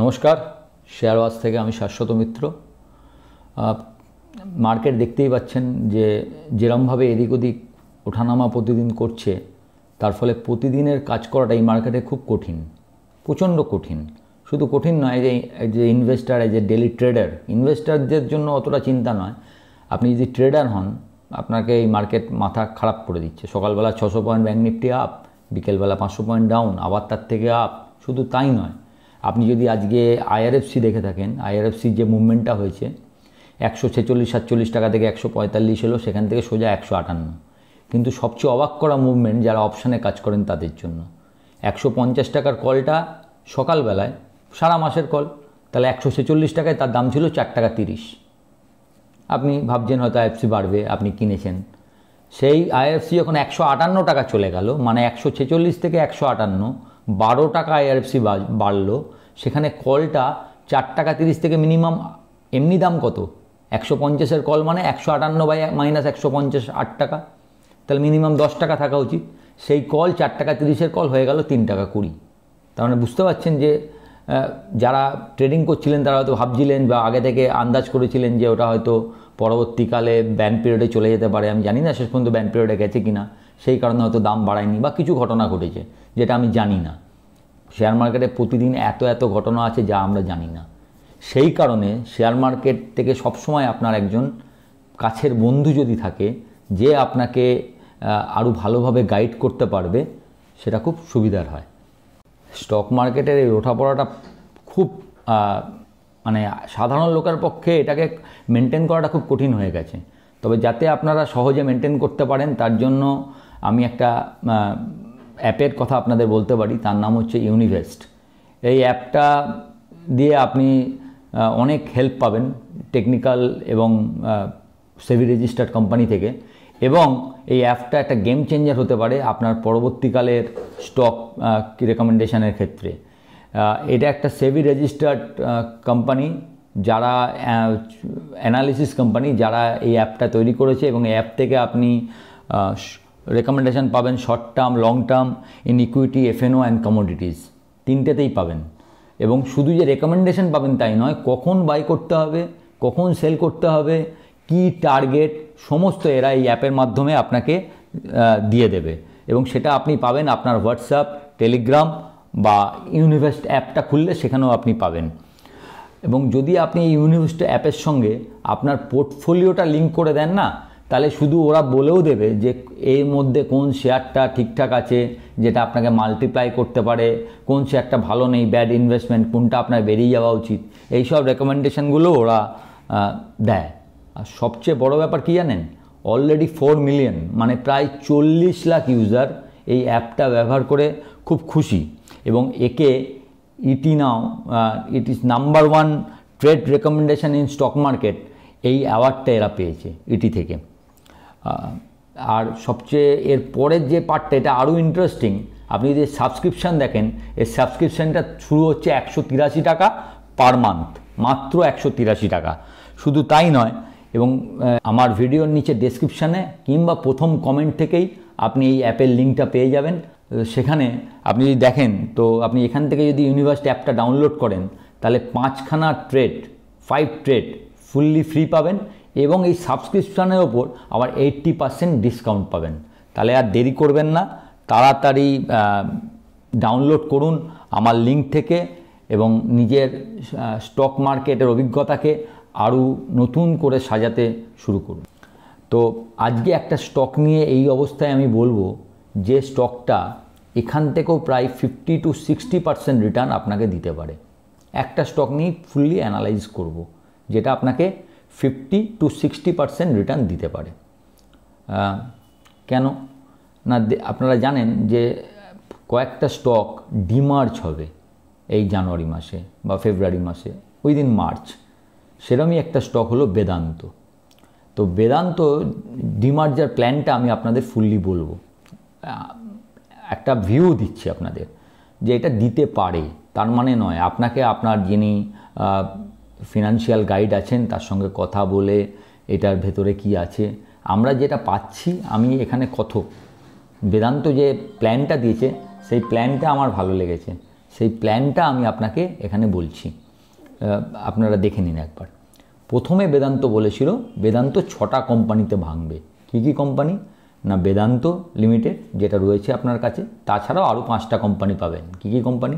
নমস্কার, শেয়ারওয়াচ থেকে আমি শাশ্বত মিত্র। মার্কেট দেখতেই পাচ্ছেন যে যেরমভাবে এদিক ওদিক ওঠানামা প্রতিদিন করছে, তার ফলে প্রতিদিনের কাজ করাটা এই মার্কেটে খুব কঠিন, প্রচণ্ড কঠিন। শুধু কঠিন নয়, যে ইনভেস্টার, যে ডেলি ট্রেডার, ইনভেস্টারদের জন্য অতটা চিন্তা নয়। আপনি যদি ট্রেডার হন, আপনাকে এই মার্কেট মাথা খারাপ করে দিচ্ছে। সকালবেলা 600 পয়েন্ট ব্যাঙ্ক নিফটি আপ, বিকেলবেলা 500 পয়েন্ট ডাউন, আবার তার থেকে আপ। শুধু তাই নয়, আপনি যদি আজকে আইআরএফসি দেখে থাকেন, আইআরএফসির যে মুভমেন্টটা হয়েছে 146-47 টাকা থেকে 145 এলো, সেখান থেকে সোজা 158। কিন্তু সবচেয়ে অবাক করা মুভমেন্ট যারা অপশানে কাজ করেন তাদের জন্য, 150 টাকার কলটা সকালবেলায়, সারা মাসের কল, তাহলে 146 টাকায় তার দাম ছিল 4 টাকা 30। আপনি ভাবছেন হয়তো আইএফসি বাড়বে, আপনি কিনেছেন। সেই আইএফসি যখন 158 টাকা চলে গেল, মানে 146 থেকে 158, 12 টাকা আইআরএফসি বাড়লো, সেখানে কলটা 4 টাকা 30 থেকে মিনিমাম এমনি দাম কত? 150-এর কল মানে 158 - 150, 8 টাকা, তাহলে মিনিমাম 10 টাকা থাকা উচিত। সেই কল 4 টাকা 30-এর কল হয়ে গেল 3 টাকা 20। তার মানে বুঝতে পারছেন যে যারা ট্রেডিং করছিলেন তারা হয়তো ভাবছিলেন বা আগে থেকে আন্দাজ করেছিলেন যে ওটা হয়তো পরবর্তীকালে ব্যান পিরিয়ডে চলে যেতে পারে। আমি জানি না শেষ পর্যন্ত ব্যান পিরিয়ডে গেছে কিনা, সেই কারণে হয়তো দাম বাড়ায়নি বা কিছু ঘটনা ঘটেছে যেটা আমি জানি না। শেয়ার মার্কেটে প্রতিদিন এত ঘটনা আছে যা আমরা জানি না। সেই কারণে শেয়ার মার্কেট থেকে সবসময় আপনার একজন কাছের বন্ধু যদি থাকে, যে আপনাকে আরও ভালোভাবে গাইড করতে পারবে, সেটা খুব সুবিধার হয়। স্টক মার্কেটের এই ওঠাপড়াটা খুব মানে সাধারণ লোকের পক্ষে এটাকে মেনটেন করাটা খুব কঠিন হয়ে গেছে। তবে যাতে আপনারা সহজে মেনটেন করতে পারেন, তার জন্য আমি একটা অ্যাপের কথা আপনাদের বলতে পারি। তার নাম হচ্ছে ইউনিভেস্ট। এই অ্যাপটা দিয়ে আপনি অনেক হেল্প পাবেন টেকনিক্যাল এবং সেবি রেজিস্টার্ড কোম্পানি থেকে, এবং এই অ্যাপটা একটা গেম চেঞ্জার হতে পারে আপনার পরবর্তীকালের স্টক রেকমেন্ডেশনের ক্ষেত্রে। এটা একটা সেবি রেজিস্টার্ড কোম্পানি, যারা অ্যানালিসিস কোম্পানি, যারা এই অ্যাপটা তৈরি করেছে, এবং এই অ্যাপ থেকে আপনি রেকমেন্ডেশন পাবেন short term, long term, in equity, F N O and commodities, তিনটেতেই পাবেন। এবং শুধু যে রেকমেন্ডেশন পাবেন তাই নয়, কখন বাই করতে হবে, কখন সেল করতে হবে, কি টার্গেট, সমস্ত এরা এই অ্যাপের মাধ্যমে আপনাকে দিয়ে দেবে। এবং সেটা আপনি পাবেন আপনার হোয়াটসঅ্যাপ, টেলিগ্রাম বা ইউনিভেস্ট অ্যাপটা খুললে সেখানেও আপনি পাবেন। এবং যদি আপনি এই ইউনিভেস্ট অ্যাপের সঙ্গে আপনার পোর্টফোলিওটা লিঙ্ক করে দেন না, তাহলে শুধু ওরা বলেও দেবে যে এর মধ্যে কোন শেয়ারটা ঠিকঠাক আছে, যেটা আপনাকে মাল্টিপ্লাই করতে পারে, কোন শেয়ারটা ভালো নেই, ব্যাড ইনভেস্টমেন্ট, কোনটা আপনার বেরিয়ে যাওয়া উচিত, এইসব রেকমেন্ডেশনগুলো ওরা দেয়। আর সবচেয়ে বড় ব্যাপার কী জানেন? অলরেডি 4 মিলিয়ন, মানে প্রায় 40 লাখ ইউজার এই অ্যাপটা ব্যবহার করে খুব খুশি। এবং একে ET now, it is number 1 trade recommendation in stock market, এই অ্যাওয়ার্ডটা এরা পেয়েছে ইটি থেকে। আর সবচেয়ে এর পরের যে পার্টটা, এটা আরও ইন্টারেস্টিং। আপনি যদি সাবস্ক্রিপশান দেখেন, এই সাবস্ক্রিপশানটা শুরু হচ্ছে 183 টাকা পার মান্থ, মাত্র 183 টাকা। শুধু তাই নয়, এবং আমার ভিডিওর নিচে ডেসক্রিপশানে কিংবা প্রথম কমেন্ট থেকেই আপনি এই অ্যাপের লিঙ্কটা পেয়ে যাবেন। সেখানে আপনি যদি দেখেন, তো আপনি এখান থেকে যদি ইউনিভার্সিটি অ্যাপটা ডাউনলোড করেন, তাহলে 5 ট্রেড ফুললি ফ্রি পাবেন, এবং এই সাবস্ক্রিপশানের ওপর আবার 80% ডিসকাউন্ট পাবেন। তাহলে আর দেরি করবেন না, তাড়াতাড়ি ডাউনলোড করুন আমার লিঙ্ক থেকে, এবং নিজের স্টক মার্কেটের অভিজ্ঞতাকে আরও নতুন করে সাজাতে শুরু করুন। তো আজকে একটা স্টক নিয়ে এই অবস্থায় আমি বলবো যে স্টকটা এখান থেকেও প্রায় 50-60% রিটার্ন আপনাকে দিতে পারে। একটা স্টক নিয়ে ফুললি অ্যানালাইজ করব, যেটা আপনাকে 50-60% রিটার্ন দিতে পারে। কেন না, আপনারা জানেন যে কয়েকটা স্টক ডিমার্জ হবে এই জানুয়ারি মাসে বা ফেব্রুয়ারি মাসে, উইদিন মার্চ। সেরকমই একটা স্টক হলো বেদান্ত। তো বেদান্ত ডিমার্জার প্ল্যানটা আমি আপনাদের ফুললি বলবো, একটা ভিউ দিচ্ছি আপনাদের যে এটা দিতে পারে। তার মানে নয়, আপনাকে আপনার যিনি ফিনান্সিয়াল গাইড আছেন তার সঙ্গে কথা বলে এটার ভেতরে কি আছে, আমরা যেটা পাচ্ছি, আমি এখানে বেদান্ত যে প্ল্যানটা দিয়েছে সেই প্ল্যানটা আমার ভালো লেগেছে। সেই প্ল্যানটা আমি আপনাকে এখানে বলছি, আপনারা দেখে নিন একবার। প্রথমে বেদান্ত বলেছিল বেদান্ত 6টা কোম্পানিতে ভাঙবে। কি কি কোম্পানি? না, বেদান্ত লিমিটেড যেটা রয়েছে আপনার কাছে, তাছাড়াও আরও 5টা কোম্পানি পাবেন। কি কি কোম্পানি?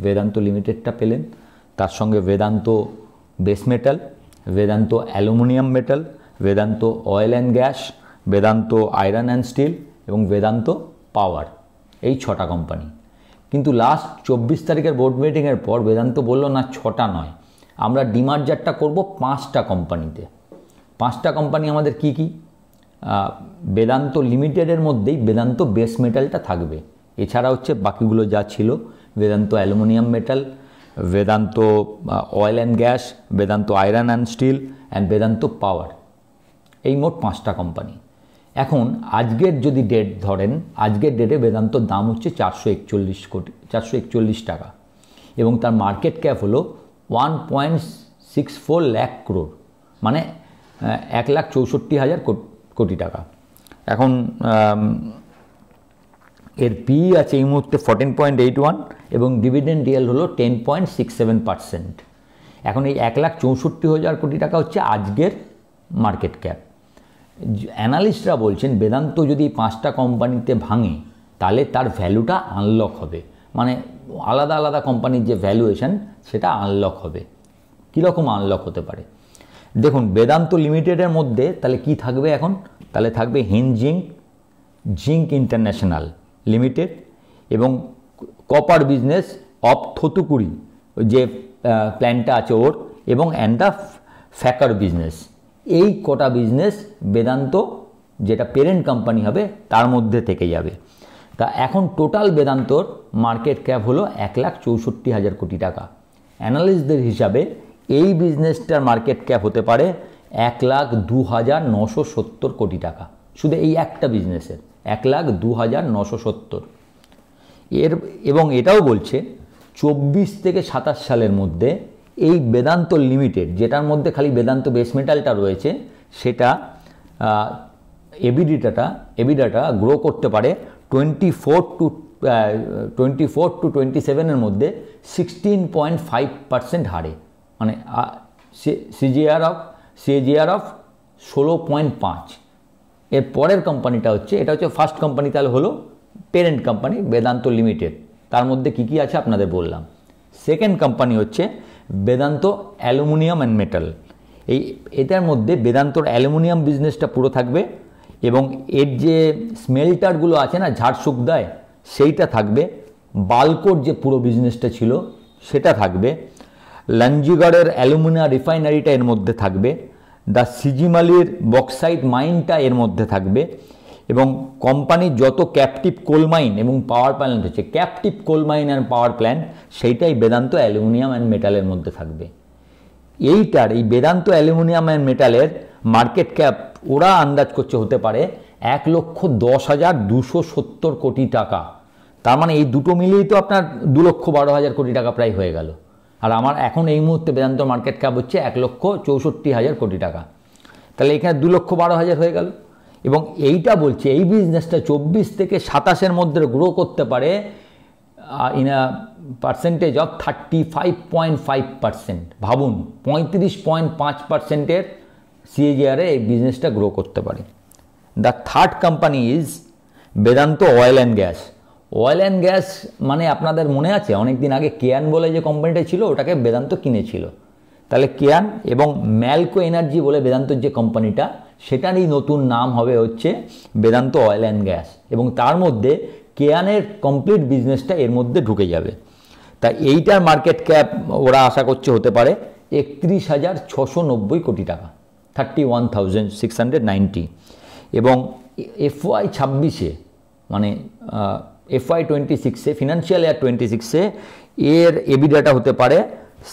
বেদান্ত লিমিটেডটা পেলেন, তার সঙ্গে Vedanta base metal, Vedanta aluminium metal, Vedanta oil and gas, Vedanta iron and steel এবং বেদান্ত পাওয়ার, এই 6টা কোম্পানি। কিন্তু লাস্ট 24 তারিখের বোর্ড মিটিংয়ের পর বেদান্ত বলল না 6টা নয়, আমরা ডিমার্জারটা করব 5টা কোম্পানিতে। 5টা কোম্পানি আমাদের কি কি? বেদান্ত লিমিটেডের মধ্যেই বেদান্ত বেস মেটালটা থাকবে, এছাড়া হচ্ছে বাকিগুলো যা ছিল Vedanta aluminium metal, Vedanta oil and gas, Vedanta iron and steel and Vedanta power, এই মোট 5টা কোম্পানি। এখন আজকের যদি ডেট ধরেন, আজকের ডেটে বেদান্তর দাম হচ্ছে 441 টাকা এবং তার মার্কেট ক্যাপ হলো 1.64 লাখ ক্রোড়, মানে 1,64,000 কোটি টাকা। এখন এর পি আছে এই মুহূর্তে 14.81 এবং ডিভিডেন্ড ইয়েল্ড হলো 10.67%। এখন এই 1,64,000 কোটি টাকা হচ্ছে আজকের মার্কেট ক্যাপ। অ্যানালিস্টরা বলছেন বেদান্ত যদি 5টা কোম্পানিতে ভাঙে তাহলে তার ভ্যালুটা আনলক হবে, মানে আলাদা আলাদা কোম্পানির যে ভ্যালুয়েশন সেটা আনলক হবে। কীরকম আনলক হতে পারে? দেখুন, বেদান্ত লিমিটেডের মধ্যে তাহলে কি থাকবে এখন? তাহলে থাকবে জিঙ্ক ইন্টারন্যাশনাল লিমিটেড এবং কপার বিজনেস অফ থুথুকুডি যে প্ল্যানটা আছে ওর, এবং অ্যান্ড ফ্যাকার বিজনেস। এই কটা বিজনেস বেদান্ত যেটা পেরেন্ট কোম্পানি হবে তার মধ্যে থেকে যাবে। তা এখন টোটাল বেদান্তর মার্কেট ক্যাপ হলো 1,64,000 কোটি টাকা। অ্যানালিস্টদের হিসাবে এই বিজনেসটার মার্কেট ক্যাপ হতে পারে 1,02,970 কোটি টাকা, শুধু এই একটা বিজনেসের 1,02,970 এবং এটাও বলছে 24 থেকে 27 সালের মধ্যে এই বেদান্ত লিমিটেড, যেটার মধ্যে খালি বেদান্ত বেস মেটালটা রয়েছে, সেটা এবিডাটা গ্রো করতে পারে 24 to 27 মধ্যে 16.5% হারে, মানে সিজিআর অফ 16.5। এর পরের কোম্পানিটা হচ্ছে, এটা হচ্ছে ফার্স্ট কোম্পানি, তাহলে হলো পেরেন্ট কোম্পানি বেদান্ত লিমিটেড, তার মধ্যে কি কি আছে আপনাদের বললাম। সেকেন্ড কোম্পানি হচ্ছে বেদান্ত অ্যালুমিনিয়াম অ্যান্ড মেটাল। এটার মধ্যে বেদান্তর অ্যালুমিনিয়াম বিজনেসটা পুরো থাকবে এবং এর যে স্মেল্টারগুলো আছে না, ঝাড়শুকদায়, সেইটা থাকবে। বালকোর যে পুরো বিজনেসটা ছিল সেটা থাকবে। লঞ্জিগড়ের অ্যালুমিনিয়া রিফাইনারিটা এর মধ্যে থাকবে। দ্য সিজিমালির বক্সাইট মাইনটা এর মধ্যে থাকবে এবং কোম্পানির যত ক্যাপটিভ কোল মাইন এবং পাওয়ার প্ল্যান্ট হচ্ছে, captive coal mine and power plant, সেইটাই বেদান্ত অ্যালুমিনিয়াম অ্যান্ড মেটালের মধ্যে থাকবে। এই বেদান্ত অ্যালুমিনিয়াম অ্যান্ড মেটালের মার্কেট ক্যাপ ওরা আন্দাজ করছে হতে পারে 1,10,270 কোটি টাকা। তার মানে এই দুটো মিলিয়েই তো আপনার 2,12,000 কোটি টাকা প্রায় হয়ে গেল। আর আমার এখন এই মুহূর্তে বেদান্ত মার্কেট ক্যাপ হচ্ছে 1,64,000 কোটি টাকা, তাহলে এখানে 2,12,000 হয়ে গেল। এবং এইটা বলছে এই বিজনেসটা 24 থেকে 27 মধ্যে গ্রো করতে পারে ইন আ পার্সেন্টেজ অফ 35.5%। ভাবুন, 35.5%-এর সিএজিআরে এই বিজনেসটা গ্রো করতে পারে। The third company is Vedanta oil and gas. Oil and gas মানে আপনাদের মনে আছে অনেকদিন আগে কেয়ান বলে যে কোম্পানিটা ছিল, ওটাকে বেদান্ত কিনেছিল। তাহলে কেয়ান এবং ম্যালকো এনার্জি বলে বেদান্তর যে কোম্পানিটা, সেটারই নতুন নাম হবে হচ্ছে বেদান্ত অয়েল অ্যান্ড গ্যাস এবং তার মধ্যে কেয়ানের কমপ্লিট বিজনেসটা এর মধ্যে ঢুকে যাবে। তা এইটার মার্কেট ক্যাপ ওরা আশা করছে হতে পারে 31,690 কোটি টাকা, 31,690। এবং FY 26-এ মানে FY 26-এ, ফিনান্সিয়াল ইয়ার 26-এ এর এবিডাটা হতে পারে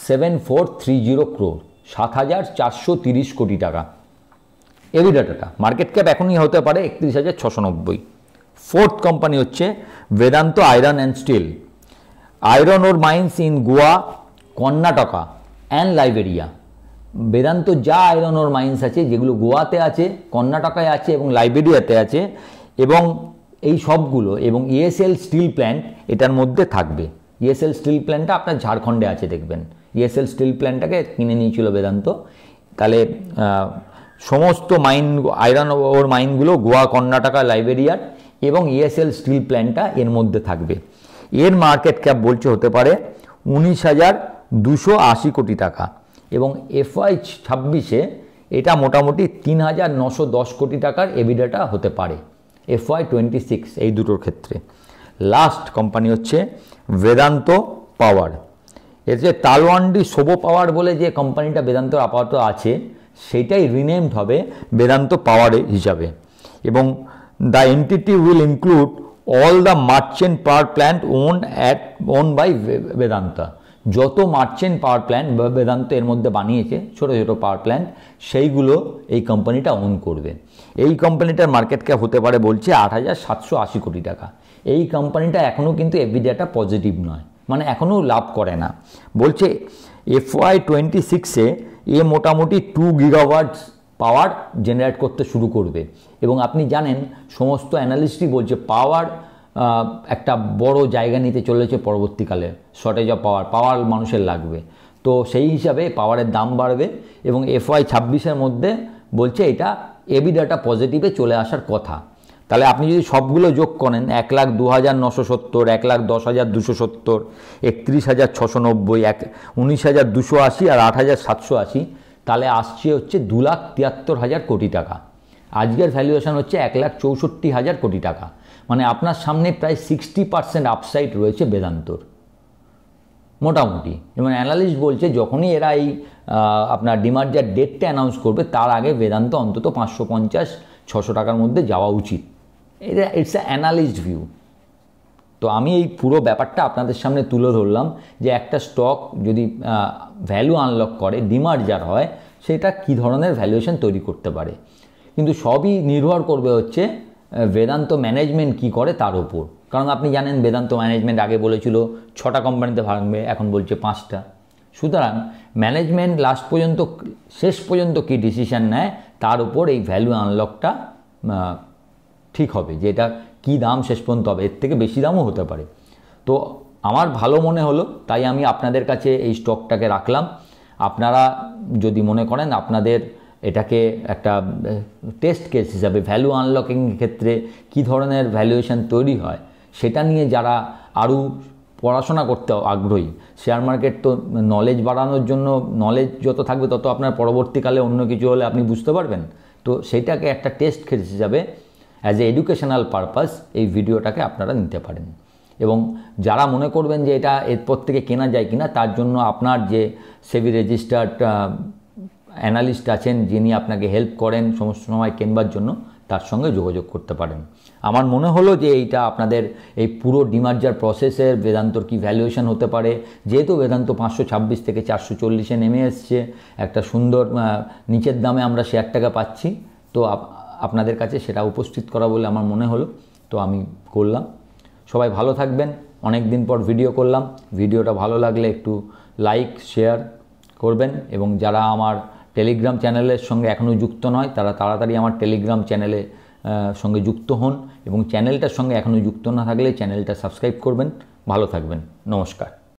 7,430 ক্রোড়, 7,430 কোটি টাকা। এবিডাটা মার্কেট ক্যাপ এখনই হতে পারে 31,690। ফোর্থ কোম্পানি হচ্ছে Vedanta iron and steel. Iron ore mines in Goa, Karnataka and Liberia. Vedanta যা আয়রন ওর মাইন্স আছে, যেগুলো গোয়াতে আছে, কর্ণাটকায় আছে এবং লাইবেরিয়াতে আছে, এবং এই সবগুলো এবং ESL স্টিল প্ল্যান্ট এটার মধ্যে থাকবে। ইএসএল স্টিল প্ল্যান্টটা আপনার ঝাড়খণ্ডে আছে দেখবেন, ইএসএল স্টিল প্ল্যান্টটাকে কিনে নিয়েছিল বেদান্ত। তাহলে সমস্ত মাইন, আয়রন ওর মাইনগুলো গোয়া, কর্ণাটকা, লাইবেরিয়ার এবং ইএসএল স্টিল প্ল্যান্টটা এর মধ্যে থাকবে। এর মার্কেট ক্যাপ বলছে হতে পারে 19,280 কোটি টাকা, এবং FY 26-এ এটা মোটামুটি 3,910 কোটি টাকার এবিডাটা হতে পারে FY 26 এই দুটোর ক্ষেত্রে। লাস্ট কোম্পানি হচ্ছে বেদান্ত পাওয়ার। এর যে তালওয়ান্ডি সোবো পাওয়ার বলে যে কোম্পানিটা বেদান্তর আপাতত আছে, সেইটাই রিনেমড হবে বেদান্ত পাওয়ার হিসাবে, এবং the entity will include all the merchant power plant own by Vedanta. যত মার্চেন্ট পাওয়ার প্ল্যান্ট বেদান্ত এর মধ্যে বানিয়েছে ছোটো ছোটো পাওয়ার প্ল্যান্ট, সেইগুলো এই কোম্পানিটা ওন করবে। এই কোম্পানিটার মার্কেট ক্যাপ হতে পারে বলছে 8,780 কোটি টাকা। এই কোম্পানিটা এখনও কিন্তু এবিডাটা পজিটিভ নয়, মানে এখনও লাভ করে না। বলছে FY 26-এ এ মোটামুটি 2 গিগাওয়াট পাওয়ার জেনারেট করতে শুরু করবে, এবং আপনি জানেন সমস্ত অ্যানালিস্টই বলছে পাওয়ার একটা বড় জায়গা নিতে চলেছে পরবর্তীকালে। শর্টেজ অফ পাওয়ার মানুষের লাগবে, তো সেই হিসাবে পাওয়ারের দাম বাড়বে, এবং FY 26-এর মধ্যে বলছে এটা এবিডাটা পজিটিভে চলে আসার কথা। তাহলে আপনি যদি সবগুলো যোগ করেন 1,02,970, 1,10,270, 31,690, 19,280 আর 8,780, তাহলে আসছে হচ্ছে 2,73,000 কোটি টাকা। আজকের ভ্যালুয়েশন হচ্ছে 1,64,000 কোটি টাকা, মানে আপনার সামনে প্রায় 60% আপসাইড রয়েছে বেদান্তর মোটামুটি। এবং অ্যানালিস্ট বলছে যখনই এরা এই আপনার ডিমার্জার ডেটটা অ্যানাউন্স করবে তার আগে বেদান্ত অন্তত 550-600 টাকার মধ্যে যাওয়া উচিত। এটা ইটস এ অ্যানালিস্ট ভিউ। তো আমি এই পুরো ব্যাপারটা আপনাদের সামনে তুলে ধরলাম যে একটা স্টক যদি ভ্যালু আনলক করে, ডিমার্জার হয়, সেটা কী ধরনের ভ্যালুয়েশন তৈরি করতে পারে। কিন্তু সবই নির্ভর করবে হচ্ছে বেদান্ত ম্যানেজমেন্ট কি করে তার উপর। কারণ আপনি জানেন বেদান্ত ম্যানেজমেন্ট আগে বলেছিল 6টা কোম্পানিতে ভাঙবে, এখন বলছে 5টা। সুতরাং ম্যানেজমেন্ট লাস্ট পর্যন্ত, শেষ পর্যন্ত কী ডিসিশান নেয় তার উপর এই ভ্যালু আনলকটা ঠিক হবে, যে এটা কী দাম শেষ পর্যন্ত হবে। এর থেকে বেশি দামও হতে পারে। তো আমার ভালো মনে হলো, তাই আমি আপনাদের কাছে এই স্টকটাকে রাখলাম। আপনারা যদি মনে করেন আপনাদের এটাকে একটা টেস্ট কেস হিসাবে ভ্যালু আনলকিং ক্ষেত্রে কী ধরনের ভ্যালুয়েশন তৈরি হয় সেটা নিয়ে যারা আরও পড়াশোনা করতে আগ্রহী, শেয়ার মার্কেট তো নলেজ বাড়ানোর জন্য, নলেজ যত থাকবে তত আপনার পরবর্তীকালে অন্য কিছু হলে আপনি বুঝতে পারবেন। তো সেটাকে একটা টেস্ট কেস হিসাবে অ্যাজ এ এডুকেশনাল পারপাস এই ভিডিওটাকে আপনারা নিতে পারেন। এবং যারা মনে করবেন যে এটা এরপর থেকে কেনা যায় কিনা, তার জন্য আপনার যে সেবি রেজিস্টার্ড অ্যানালিস্ট আছেন যিনি আপনাকে হেল্প করেন সমস্ত সময় কেনবার জন্য, তার সঙ্গে যোগাযোগ করতে পারেন। আমার মনে হলো যে এইটা আপনাদের এই পুরো ডিমার্জার প্রসেসের বেদান্তর কি ভ্যালুয়েশন হতে পারে, যেহেতু বেদান্ত 526 থেকে 440-এ নেমে এসছে, একটা সুন্দর নিচের দামে আমরা শেয়ারটাকে পাচ্ছি, তো আপনাদের কাছে সেটা উপস্থিত করা বলে আমার মনে হলো, তো আমি করলাম। সবাই ভালো থাকবেন। অনেক দিন পর ভিডিও করলাম। ভিডিওটা ভালো লাগলে একটু লাইক শেয়ার করবেন, এবং যারা আমার টেলিগ্রাম চ্যানেলের সঙ্গে এখনও যুক্ত নয় তারা তাড়াতাড়ি আমার টেলিগ্রাম চ্যানেলে সঙ্গে যুক্ত হন, এবং চ্যানেলটার সঙ্গে এখনও যুক্ত না থাকলে চ্যানেলটা সাবস্ক্রাইব করবেন। ভালো থাকবেন। নমস্কার।